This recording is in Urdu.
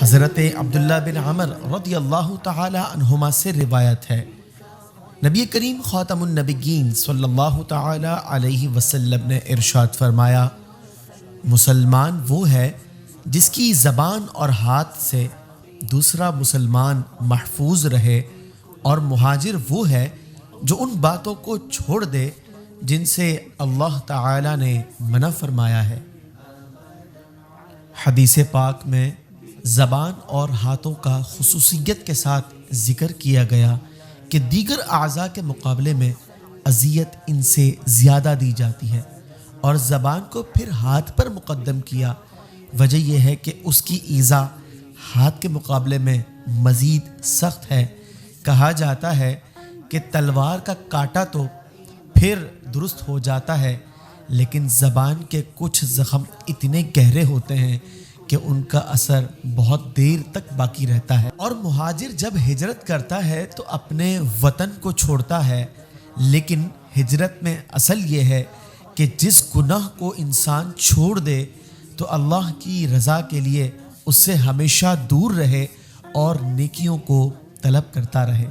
حضرت عبداللہ بن عمر رضی اللہ تعالی عنہما سے روایت ہے، نبی کریم خاتم النبیین صلی اللہ تعالی علیہ وسلم نے ارشاد فرمایا، مسلمان وہ ہے جس کی زبان اور ہاتھ سے دوسرا مسلمان محفوظ رہے، اور مہاجر وہ ہے جو ان باتوں کو چھوڑ دے جن سے اللہ تعالی نے منع فرمایا ہے۔ حدیث پاک میں زبان اور ہاتھوں کا خصوصیت کے ساتھ ذکر کیا گیا کہ دیگر اعضاء کے مقابلے میں اذیت ان سے زیادہ دی جاتی ہے، اور زبان کو پھر ہاتھ پر مقدم کیا۔ وجہ یہ ہے کہ اس کی ایذا ہاتھ کے مقابلے میں مزید سخت ہے۔ کہا جاتا ہے کہ تلوار کا کانٹا تو پھر درست ہو جاتا ہے، لیکن زبان کے کچھ زخم اتنے گہرے ہوتے ہیں کہ ان کا اثر بہت دیر تک باقی رہتا ہے۔ اور مہاجر جب ہجرت کرتا ہے تو اپنے وطن کو چھوڑتا ہے، لیکن ہجرت میں اصل یہ ہے کہ جس گناہ کو انسان چھوڑ دے تو اللہ کی رضا کے لیے اس سے ہمیشہ دور رہے اور نیکیوں کو طلب کرتا رہے۔